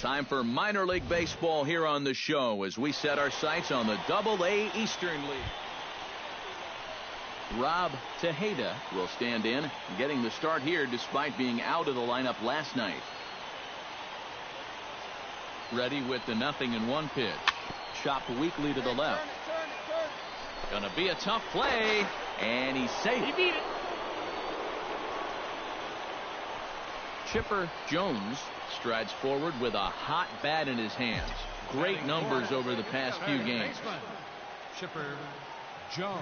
Time for minor league baseball here on the show as we set our sights on the Double-A Eastern League. Rob Tejeda will stand in, getting the start here despite being out of the lineup last night. Ready with the 0-1 pitch. Chopped weakly to the left. Gonna be a tough play, and he's safe. He beat it. Chipper Jones strides forward with a hot bat in his hands. Great numbers over the past few games. Chipper Jones.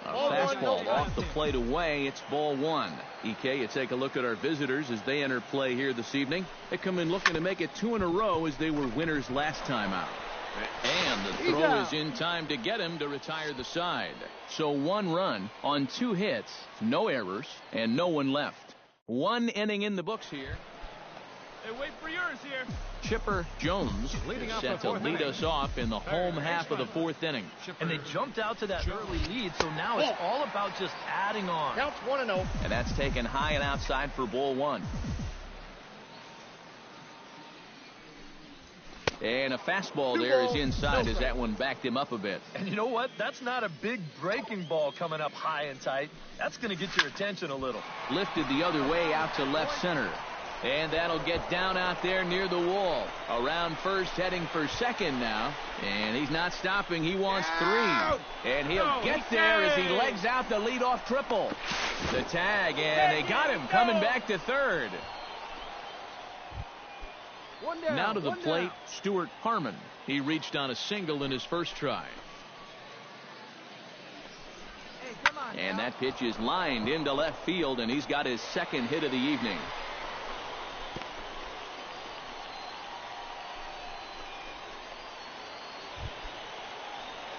A fastball off the plate away. It's ball one. EK, you take a look at our visitors as they enter play here this evening. They come in looking to make it 2 in a row as they were winners last time out. And the throw is in time to get him to retire the side. So 1 run on 2 hits, no errors, and no one left. 1 inning in the books here. Hey, wait for yours here. Chipper Jones is set to lead us off in the home half of the 4th inning. And they jumped out to that early lead, so now it's all about just adding on. Counts 1-0. And that's taken high and outside for ball 1. And a fastball there is inside as that one backed him up a bit. And you know what? That's not a big breaking ball coming up high and tight. That's going to get your attention a little. Lifted the other way out to left center. And that'll get down out there near the wall. Around first, heading for second now. And he's not stopping. He wants 3. And he'll get there as he legs out the leadoff triple. The tag, and they got him coming back to third. Now to the plate, Stuart Harmon. He reached on a single in his first try. And that pitch is lined into left field, and he's got his 2nd hit of the evening.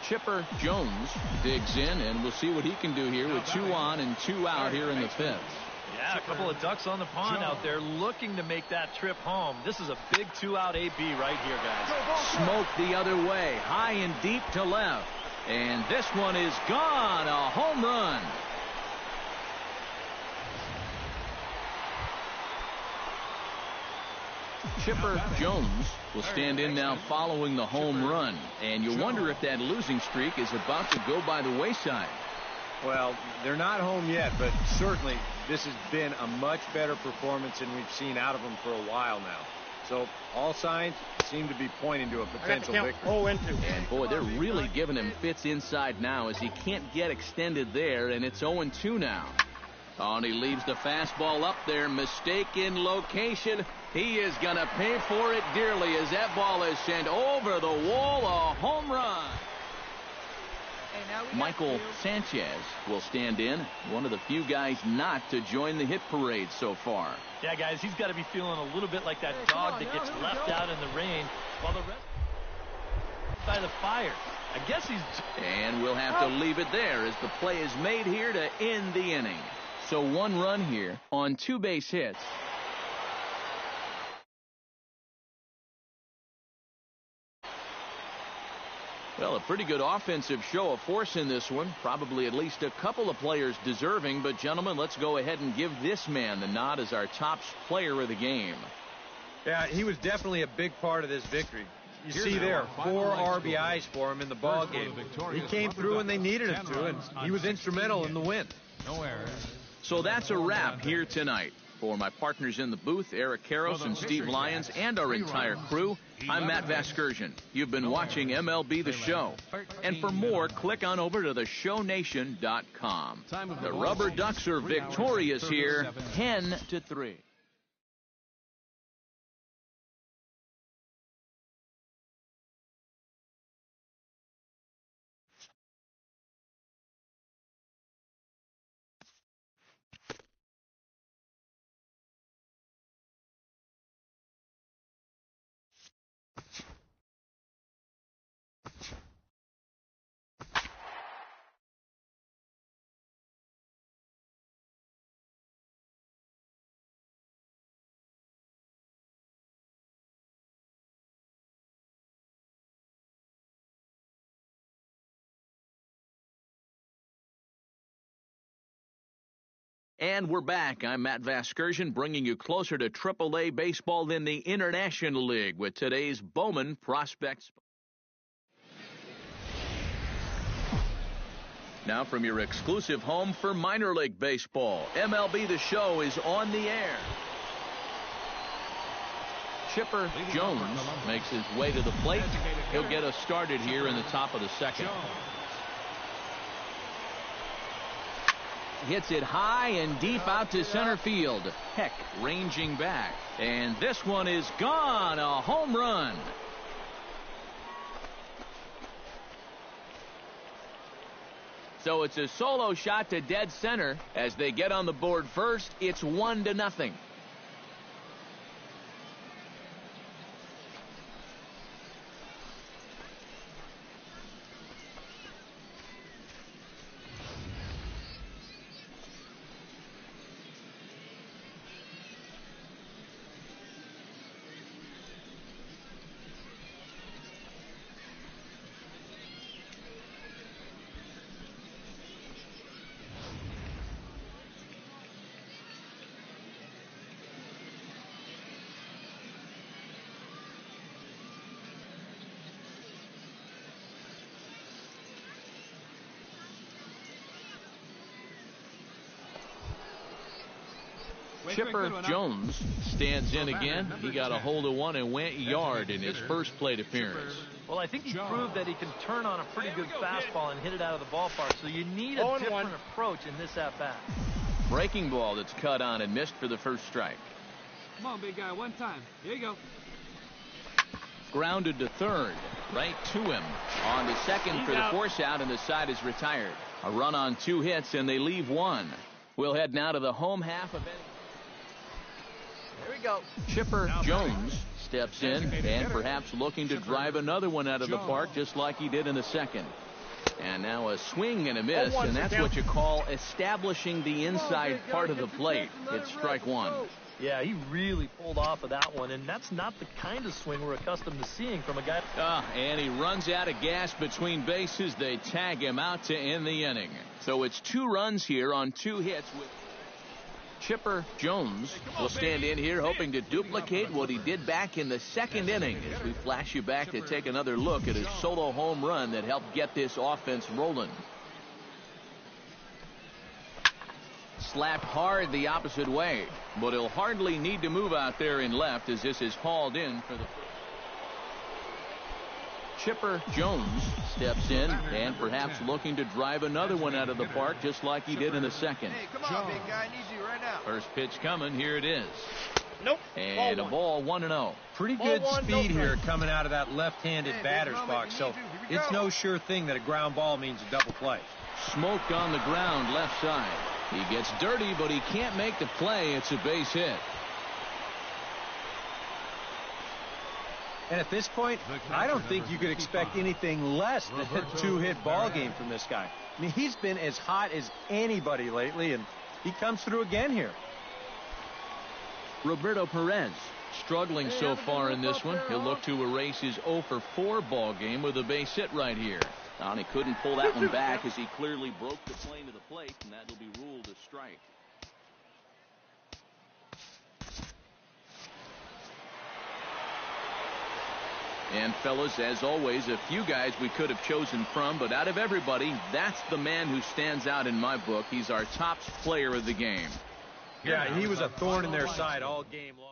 Chipper Jones digs in, and we'll see what he can do here with 2 on and 2 out here in the 5th. Yeah, a couple of ducks on the pond out there looking to make that trip home. This is a big 2-out AB right here, guys. Smoke the other way, high and deep to left. And this one is gone, a home run. Chipper Jones will stand in now following the home run. And you wonder if that losing streak is about to go by the wayside. Well, they're not home yet, but certainly this has been a much better performance than we've seen out of them for a while now. So all signs seem to be pointing to a potential victory. And boy, they're really giving him fits inside now as he can't get extended there, and it's 0-2 now. Oh, and he leaves the fastball up there. Mistaken location. He is going to pay for it dearly as that ball is sent over the wall. A home run. Michael Sanchez will stand in, one of the few guys not to join the hit parade so far. Yeah, guys, he's got to be feeling a little bit like that dog that gets left out in the rain while the rest by the fire. I guess he's... And we'll have to leave it there as the play is made here to end the inning. So 1 run here on 2 base hits. Well, a pretty good offensive show of force in this one. Probably at least a couple of players deserving. But, gentlemen, let's go ahead and give this man the nod as our top player of the game. Yeah, he was definitely a big part of this victory. You see there, 4 RBIs for him in the ball game. He came through when they needed him to, and he was instrumental in the win. No errors. So that's a wrap here tonight. For my partners in the booth, Eric Karros and Steve Lyons, and our entire crew, I'm Matt Vasgersian. You've been watching MLB The Show. And for more, click on over to theshownation.com. The Rubber Ducks are victorious here, 10-3. And we're back. I'm Matt Vasgersian, bringing you closer to AAA baseball in the International League with today's Bowman Prospects. Now from your exclusive home for minor league baseball, MLB The Show is on the air. Chipper Jones makes his way to the plate. He'll get us started here in the top of the second. Hits it high and deep out to center field. Heck ranging back. And this one is gone. A home run. So it's a solo shot to dead center. As they get on the board first, it's 1-0. Chipper Jones stands in again. He got a hold of one and went yard in his first plate appearance. Well, I think he proved that he can turn on a pretty good fastball and hit it out of the ballpark, so you need a different approach in this at-bat. Breaking ball that's cut on and missed for the first strike. Come on, big guy, one time. Here you go. Grounded to third, right to him. On to second for the force out, and the side is retired. A run on 2 hits, and they leave 1. We'll head now to the home half of it. There we go. Chipper Jones steps in and perhaps looking to drive another one out of the park just like he did in the second. And now a swing and a miss, and that's what you call establishing the inside part of the plate. It's strike 1. Yeah, he really pulled off of that one, and that's not the kind of swing we're accustomed to seeing from a guy. And he runs out of gas between bases. They tag him out to end the inning. So it's 2 runs here on 2 hits with Chipper Jones will stand in here hoping to duplicate what he did back in the second inning as we flash you back to take another look at his solo home run that helped get this offense rolling. Slapped hard the opposite way, but he'll hardly need to move out there in left as this is hauled in for the Chipper Jones steps in and perhaps looking to drive another one out of the park just like he did in the second. Hey, come on, big guy. I need you right now. First pitch coming. Here it is. Nope. And a ball 1-0. Pretty good speed here coming out of that left-handed batter's box, so it's no sure thing that a ground ball means a double play. Smoke on the ground left side. He gets dirty, but he can't make the play. It's a base hit. And at this point, I don't think you could expect anything less than a 2-hit ball game from this guy. I mean, he's been as hot as anybody lately, and he comes through again here. Roberto Perez struggling so far in this one. He'll look to erase his 0-for-4 ball game with a base hit right here. And he couldn't pull that one back as he clearly broke the plane to the plate, and that will be ruled a strike. And fellas, as always, a few guys we could have chosen from, but out of everybody, that's the man who stands out in my book. He's our top player of the game. Yeah, he was a thorn in their side all game long.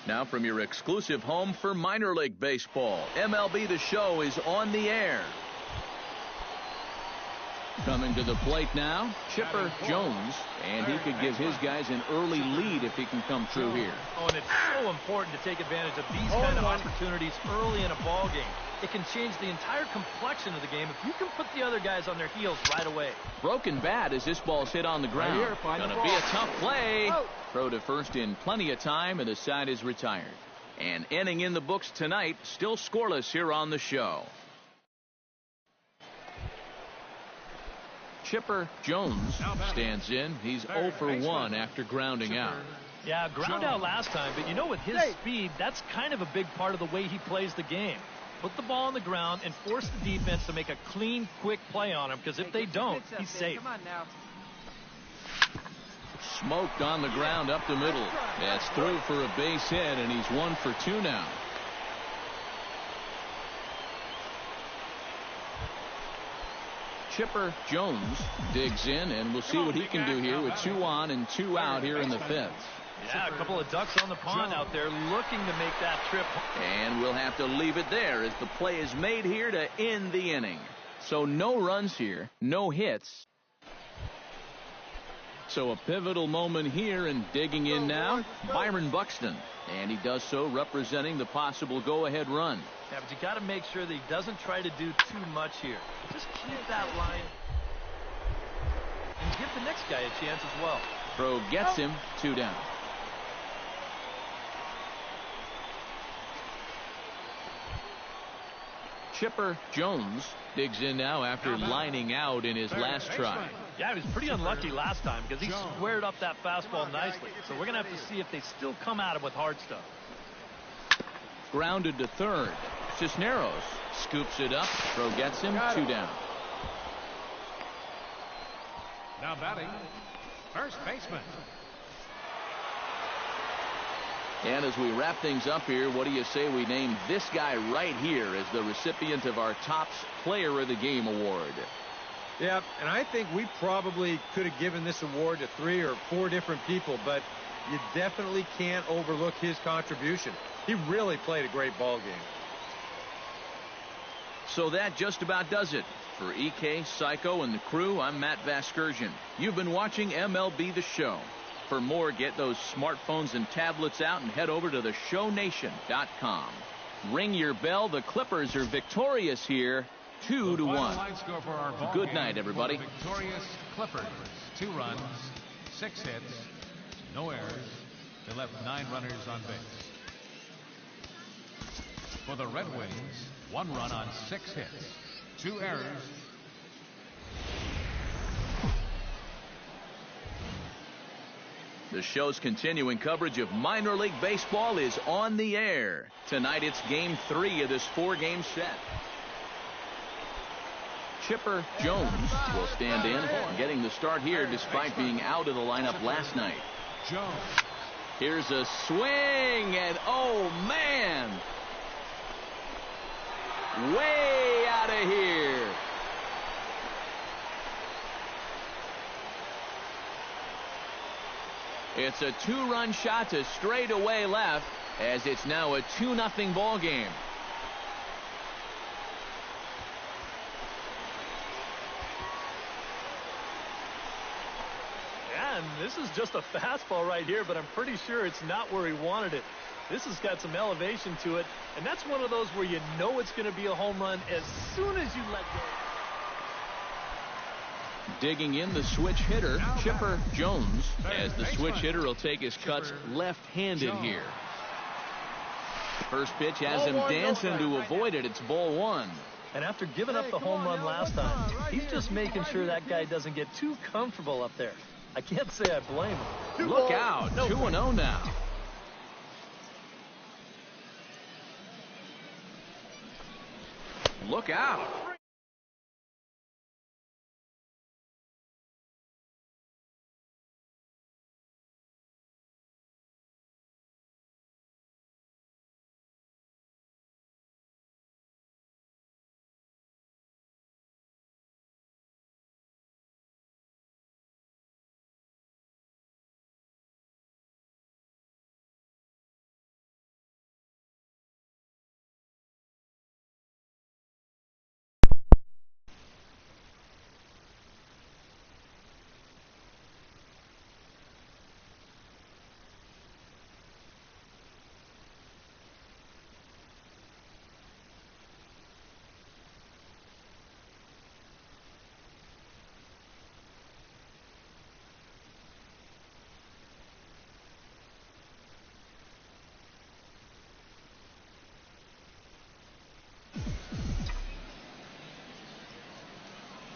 Now from your exclusive home for minor league baseball, MLB The Show is on the air. Coming to the plate now, Chipper Jones, and he could give his guys an early lead if he can come through here. Oh, and it's so important to take advantage of these kind of opportunities early in a ball game. It can change the entire complexion of the game if you can put the other guys on their heels right away. Broken bat as this ball's hit on the ground. Gonna be a tough play. Throw to first in plenty of time, and the side is retired. And inning in the books tonight, still scoreless here on the show. Chipper Jones stands in. He's 0 for 1 after grounding out. Yeah, ground out last time, but you know, with his speed, that's kind of a big part of the way he plays the game. Put the ball on the ground and force the defense to make a clean, quick play on him, because if they don't, he's safe. Come on now. Smoked on the ground up the middle. That's through for a base hit, and he's 1 for 2 now. Chipper Jones digs in, and we'll see what he can do here with 2 on and 2 out here in the 5th. Yeah, a couple of ducks on the pond out there looking to make that trip. And we'll have to leave it there as the play is made here to end the inning. So no runs here, no hits. So a pivotal moment here, and digging in now, Byron Buxton. And he does so representing the possible go-ahead run. Yeah, but you got to make sure that he doesn't try to do too much here. Just keep that line and give the next guy a chance as well. Throw gets him, 2 down. Chipper Jones digs in now after lining out in his last try. Yeah, he was pretty unlucky last time because he squared up that fastball nicely. So we're going to have to see if they still come at him with hard stuff. Grounded to third. Cisneros scoops it up. Throw gets him, 2 down. Now batting, first baseman. And as we wrap things up here, what do you say we name this guy right here as the recipient of our Topps Player of the Game award? Yeah, and I think we probably could have given this award to 3 or 4 different people, but you definitely can't overlook his contribution. He really played a great ball game. So that just about does it. For EK, Psycho, and the crew, I'm Matt Vasgersian. You've been watching MLB The Show. For more, get those smartphones and tablets out and head over to theshownation.com. Ring your bell. The Clippers are victorious here, 2-1. Good night, everybody. Victorious Clippers. 2 runs, 6 hits, no errors. They left 9 runners on base. For the Red Wings, 1 run on 6 hits, 2 errors. The show's continuing coverage of minor league baseball is on the air. Tonight it's game 3 of this 4-game set. Chipper Jones will stand in, getting the start here despite being out of the lineup last night. Jones. Here's a swing, and oh man! Way out of here. It's a 2-run shot to straightaway left, as it's now a 2-0 ball game. Yeah, and this is just a fastball right here, but I'm pretty sure it's not where he wanted it. This has got some elevation to it, and that's one of those where you know it's going to be a home run as soon as you let go. Digging in, the switch hitter, Chipper Jones, as the switch hitter will take his cuts left-handed here. First pitch has him dancing to avoid it. It's ball 1. And after giving up the home run last time, he's just making sure that guy doesn't get too comfortable up there. I can't say I blame him. Look out, 2-0 now. Look out.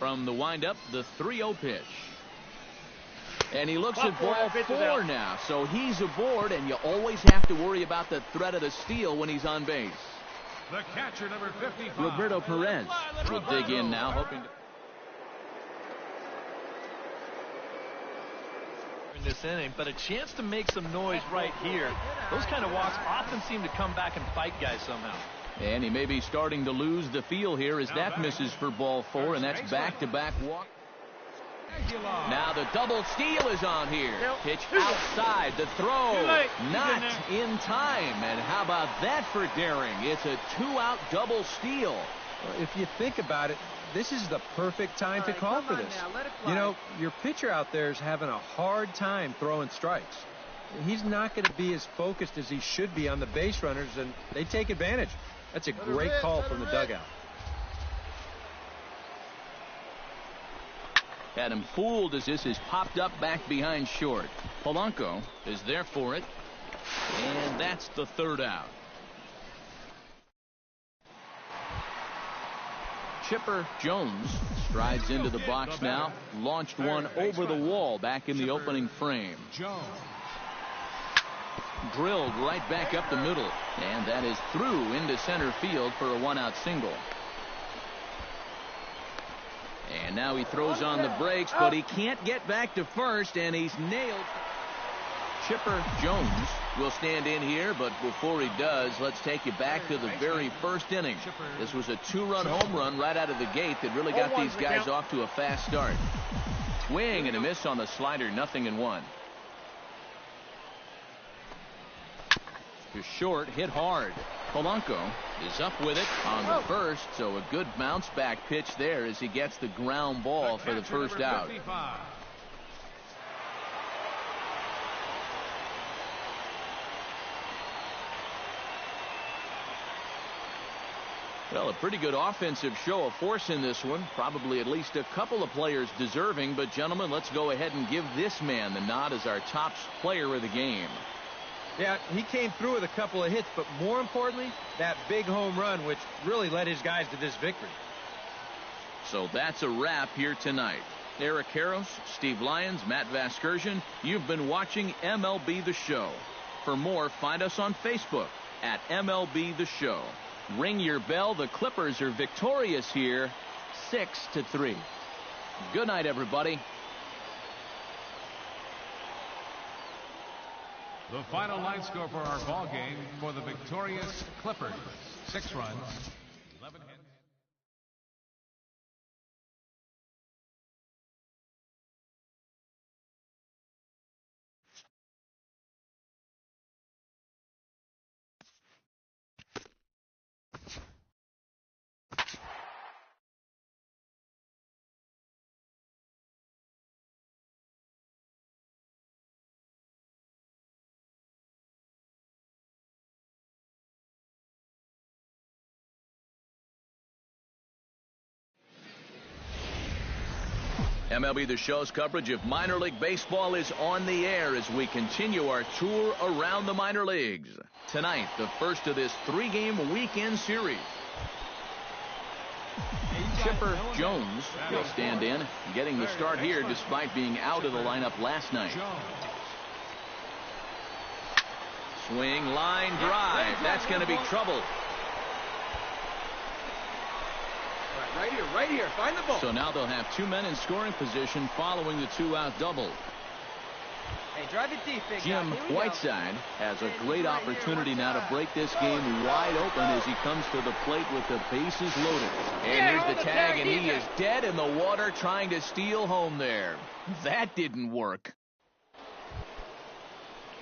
From the windup, the 3-0 pitch. And he looks at ball 4 now, so he's aboard, and you always have to worry about the threat of the steal when he's on base. The catcher, number 55. Roberto Perez will dig in now, hoping to... in this inning, but a chance to make some noise right here. Those kind of walks often seem to come back and fight guys somehow. And he may be starting to lose the feel here as that misses for ball 4, and that's back-to-back walk. Now the double steal is on here. Pitch outside. The throw not in time. And how about that for daring? It's a 2-out double steal. Well, if you think about it, this is the perfect time to call for this. You know, your pitcher out there is having a hard time throwing strikes. He's not going to be as focused as he should be on the base runners, and they take advantage. That's a great call from the dugout. Had him fooled as this is popped up back behind short. Polanco is there for it. And that's the 3rd out. Chipper Jones strides into the box now. Launched one over the wall back in the opening frame. Drilled right back up the middle. And that is through into center field for a 1-out single. And now he throws on the brakes, but he can't get back to first, and he's nailed. Chipper Jones will stand in here, but before he does, let's take you back to the very first inning. This was a 2-run home run right out of the gate that really got these guys off to a fast start. Swing and a miss on the slider, 0-1. To short, hit hard. Polanco is up with it on the first, so a good bounce back pitch there as he gets the ground ball for the first out. Well, a pretty good offensive show of force in this one. Probably at least a couple of players deserving, but gentlemen, let's go ahead and give this man the nod as our top player of the game. Yeah, he came through with a couple of hits, but more importantly, that big home run, which really led his guys to this victory. So that's a wrap here tonight. Eric Karros, Steve Lyons, Matt Vasgersian, you've been watching MLB The Show. For more, find us on Facebook at MLB The Show. Ring your bell. The Clippers are victorious here, 6-3. Good night, everybody. The final line score for our ball game for the victorious Clippers: 6 runs, 11 hits. MLB The Show's coverage of minor league baseball is on the air as we continue our tour around the minor leagues. Tonight, the first of this 3-game weekend series. Chipper Jones will stand in, getting the start here despite being out of the lineup last night. Swing, line, drive. That's going to be trouble. Right here. Find the ball. So now they'll have 2 men in scoring position following the 2-out double. Hey, drive it deep, big Jim Whiteside has a great opportunity now to break this game wide open as he comes to the plate with the bases loaded. And here's the tag, and he is dead in the water trying to steal home there. That didn't work.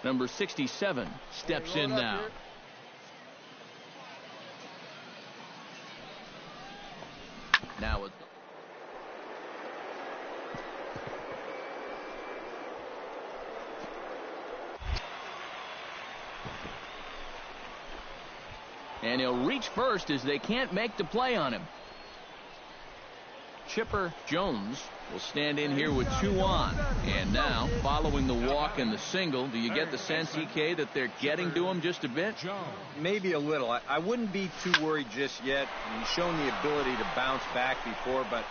Number 67 steps in now. Now it's and he'll reach first as they can't make the play on him. Chipper Jones will stand in here with 2 on. And now, following the walk and the single, do you get the sense, EK, that they're getting to him just a bit? Maybe a little. I wouldn't be too worried just yet. He's shown the ability to bounce back before, but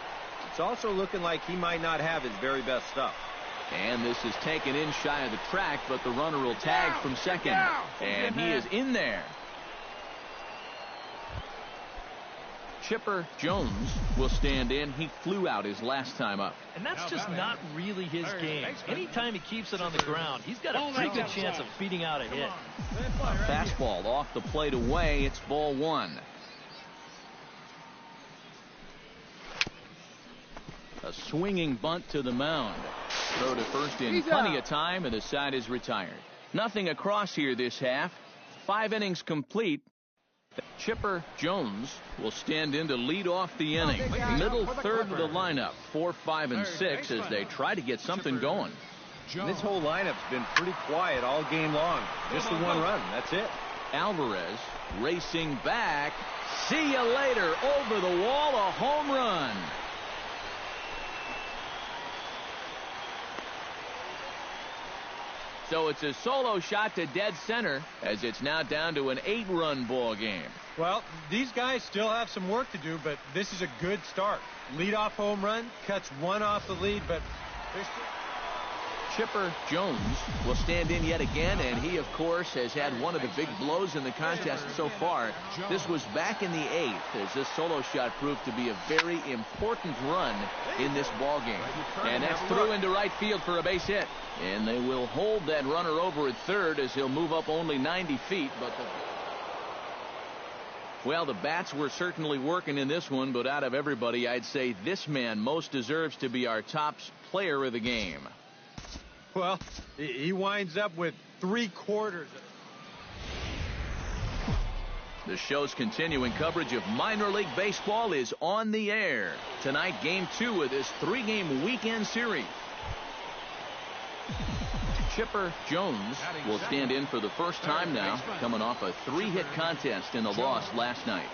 it's also looking like he might not have his very best stuff. And this is taken in shy of the track, but the runner will tag from second. And he is in there. Chipper Jones will stand in. He flew out his last time up. And that's just not really his game. Anytime he keeps it on the ground, he's got a pretty good chance of beating out a hit. Fastball off the plate away. It's ball one. A swinging bunt to the mound. Throw to first in plenty of time, and the side is retired. Nothing across here this half. 5 innings complete. Chipper Jones will stand in to lead off the inning. Middle third of the lineup, 4, 5, and 6 as they try to get something going. This whole lineup's been pretty quiet all game long. Just the one run. That's it. Alvarez racing back. See you later. Over the wall, a home run. So it's a solo shot to dead center as it's now down to an 8-run ball game. Well, these guys still have some work to do, but this is a good start. Leadoff home run, cuts one off the lead, but there's Chipper Jones will stand in yet again, and he, of course, has had one of the big blows in the contest so far. This was back in the 8th as this solo shot proved to be a very important run in this ball game. And that's through into right field for a base hit. And they will hold that runner over at third as he'll move up only 90 feet. Well, the bats were certainly working in this one, but out of everybody, I'd say this man most deserves to be our top player of the game. Well, he winds up with 3/4. The show's continuing coverage of minor league baseball is on the air. Tonight, game 2 of this 3-game weekend series. Chipper Jones will stand in for the first time now, coming off a 3-hit contest in the loss last night.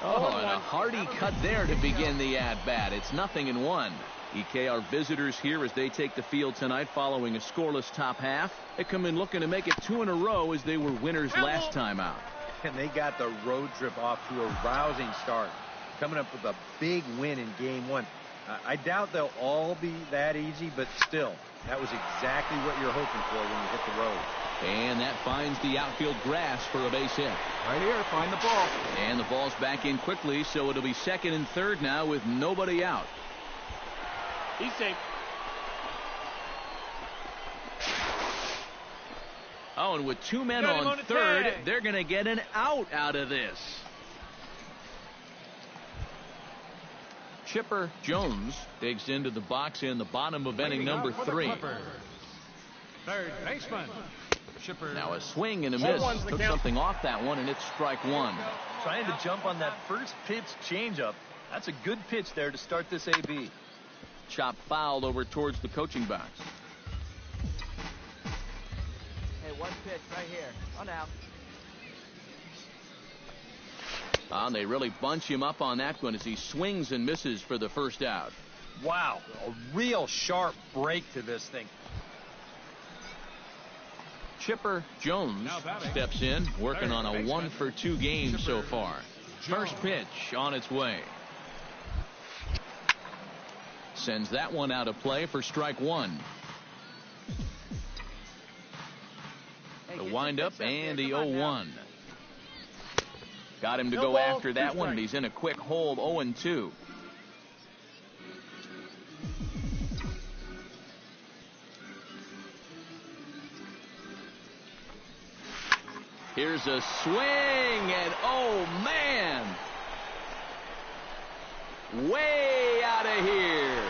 Oh, and a hearty cut there to begin the at-bat. It's 0-1. EK, our visitors here as they take the field tonight following a scoreless top half. They come in looking to make it 2 in a row as they were winners last time out. And they got the road trip off to a rousing start, coming up with a big win in game 1. I doubt they'll all be that easy, but still, that was exactly what you're hoping for when you hit the road. And that finds the outfield grass for a base hit. Right here, find the ball. And the ball's back in quickly, so it'll be second and third now with nobody out. He's safe. Oh, and with 2 men on third, they're going to get an out of this. Chipper Jones digs into the box in the bottom of inning number 3. Third baseman, Chipper. Now a swing and a miss. Took something off that one, and it's strike 1. Trying to jump on that first pitch changeup. That's a good pitch there to start this AB. Chop fouled over towards the coaching box. Hey, one pitch right here. On out. And they really bunch him up on that one as he swings and misses for the first out. Wow, a real sharp break to this thing. Chipper Jones steps in, working on a 1-for-2 game so far. First pitch on its way. Sends that one out of play for strike 1. The windup and the 0-1. Got him to go after that one, and he's in a quick hold, 0-2. Here's a swing, and oh man, way out of here.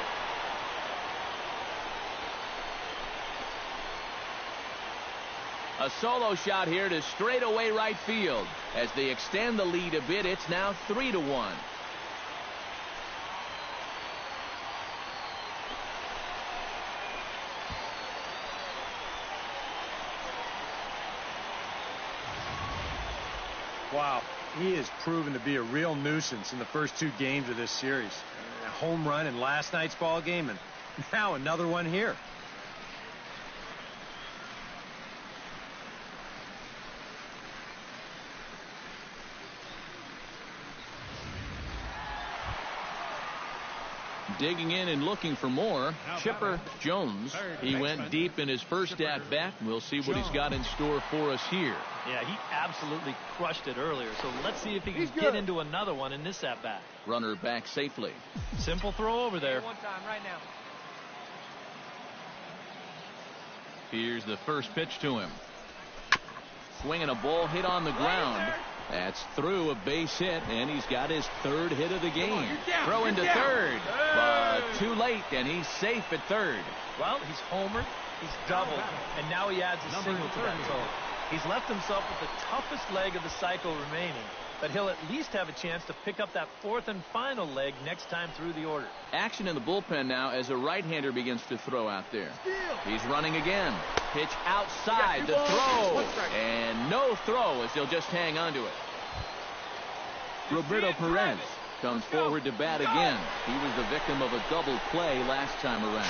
A solo shot here to straightaway right field. As they extend the lead a bit, it's now 3-1. Wow, he has proven to be a real nuisance in the first 2 games of this series. A home run in last night's ball game, and now another one here. digging in and looking for more, Chipper Jones. He went deep in his first at-bat. We'll see what he's got in store for us here. Yeah, he absolutely crushed it earlier, so let's see if he can get into another one in this at-bat. Runner back safely. Simple throw over there. One time right now. Here's the first pitch to him. Swinging a ball hit on the ground. That's through a base hit, and he's got his third hit of the game. Throw into third, but too late, and he's safe at third. Well, he's homered, he's doubled, and now he adds a single to that total. He's left himself with the toughest leg of the cycle remaining, but he'll at least have a chance to pick up that fourth and final leg next time through the order. Action in the bullpen now as a right-hander begins to throw out there. He's running again. Pitch outside the throw, and no throw as he'll just hang on to it. Roberto Perez comes forward to bat again. He was the victim of a double play last time around,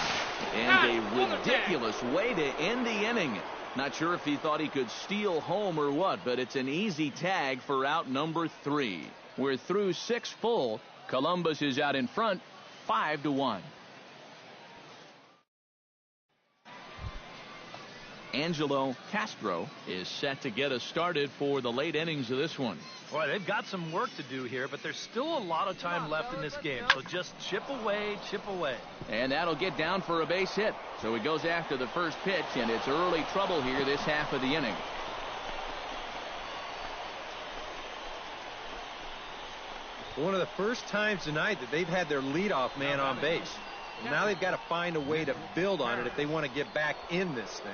and a ridiculous way to end the inning. Not sure if he thought he could steal home or what, but it's an easy tag for out number 3. We're through 6 full. Columbus is out in front, 5-1. Angelo Castro is set to get us started for the late innings of this one. Boy, they've got some work to do here, but there's still a lot of time left in this game, so just chip away, chip away. And that'll get down for a base hit. So he goes after the first pitch, and it's early trouble here this half of the inning. One of the first times tonight that they've had their leadoff man on base. Now they've got to find a way to build on it if they want to get back in this thing.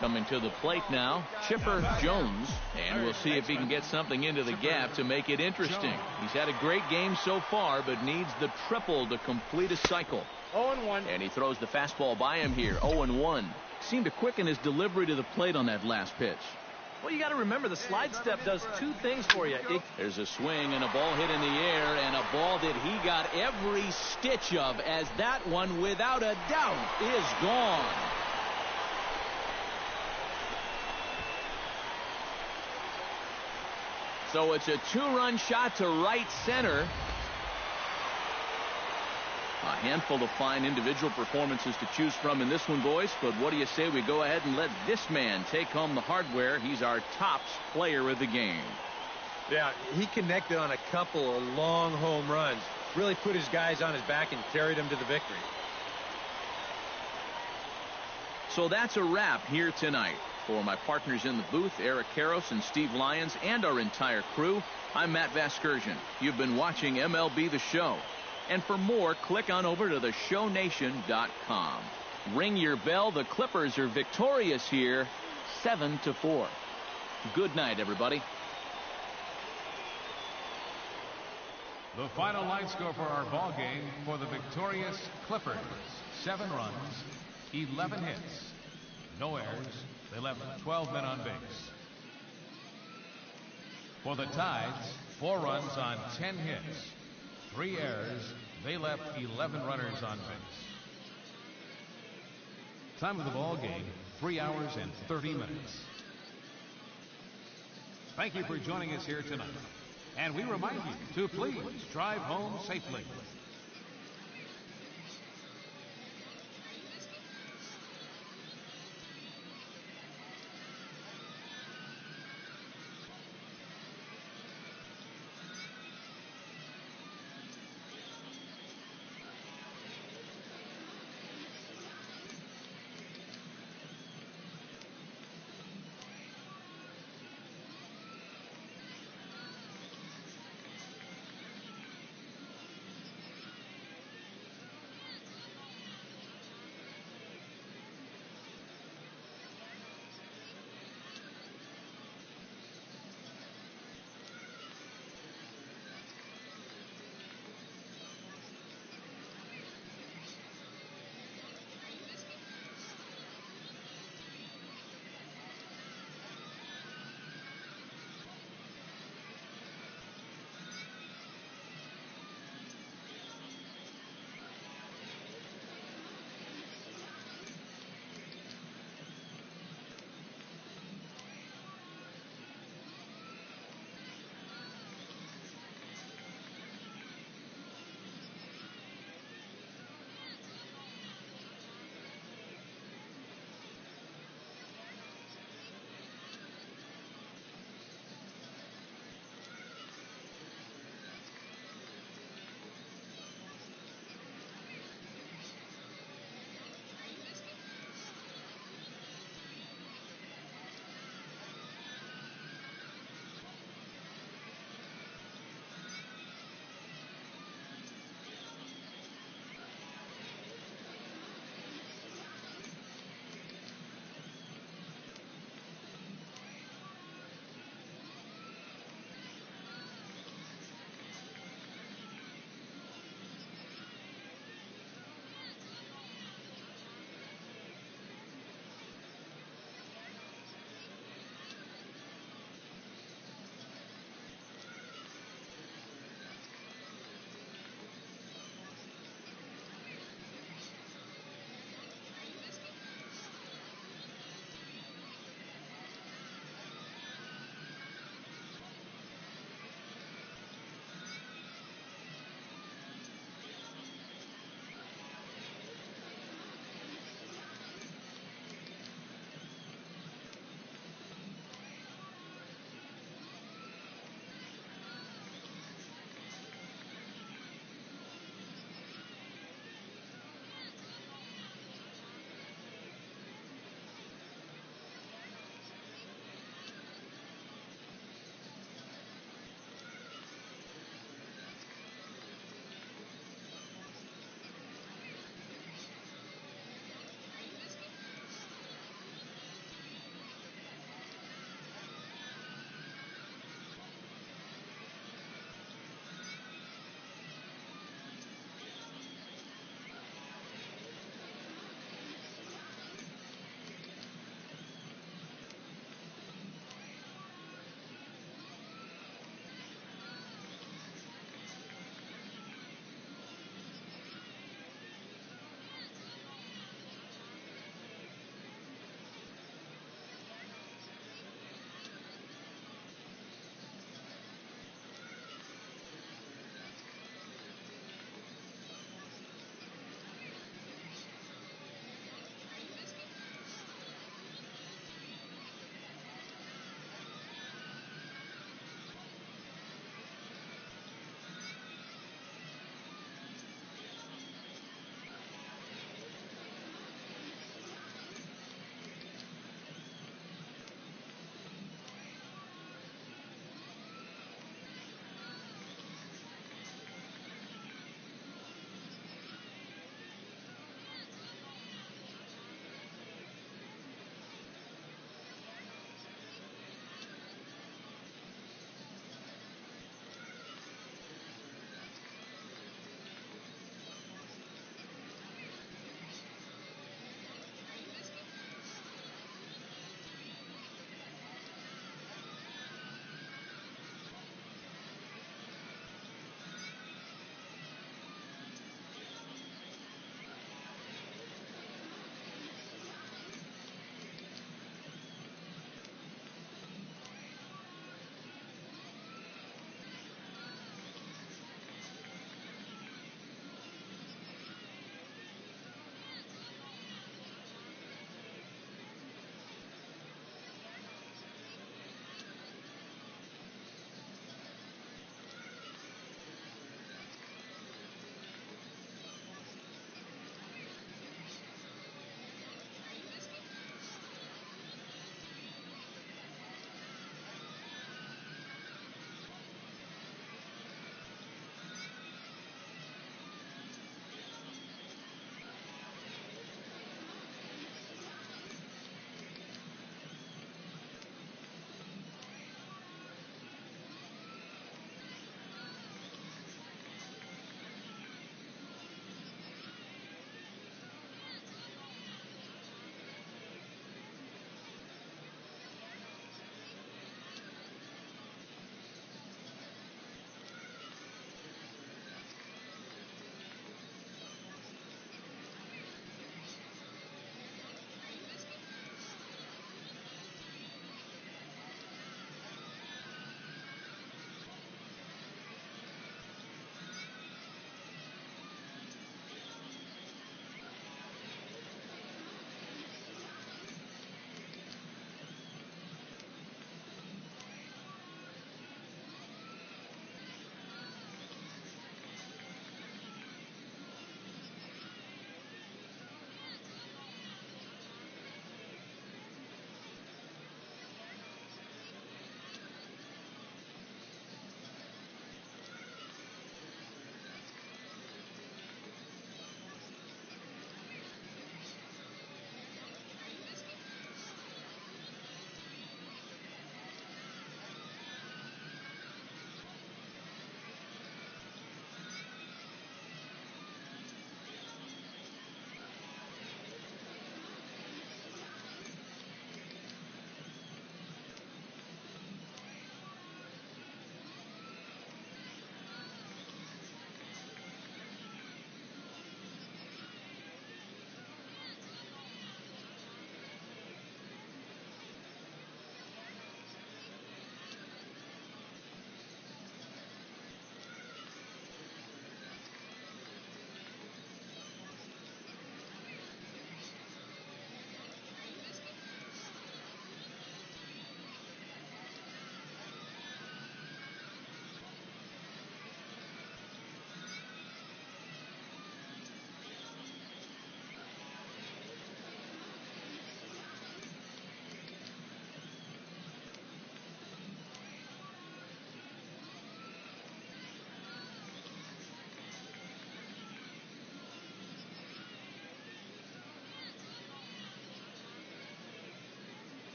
Coming to the plate now, Chipper Jones, and we'll see if he can get something into the gap to make it interesting. He's had a great game so far, but needs the triple to complete a cycle. 0-1. And he throws the fastball by him here, 0-1. Seemed to quicken his delivery to the plate on that last pitch. Well, you got to remember the slide step does 2 things for you. There's a swing and a ball hit in the air, and a ball that he got every stitch of, as that one, without a doubt, is gone. So it's a 2-run shot to right center. A handful of fine individual performances to choose from in this one, boys. But what do you say we go ahead and let this man take home the hardware? He's our tops player of the game. Yeah, he connected on a couple of long home runs. Really put his guys on his back and carried them to the victory. So that's a wrap here tonight. For my partners in the booth, Eric Karros and Steve Lyons, and our entire crew, I'm Matt Vasgersian. You've been watching MLB The Show. And for more, click on over to theshownation.com. Ring your bell. The Clippers are victorious here, 7-4. Good night, everybody. The final line score for our ball game for the victorious Clippers: 7 runs, 11 hits, no errors. They left 12 men on base. For the Tides, 4 runs on 10 hits, 3 errors. They left 11 runners on base. Time of the ball game, 3 hours and 30 minutes. Thank you for joining us here tonight. And we remind you to please drive home safely.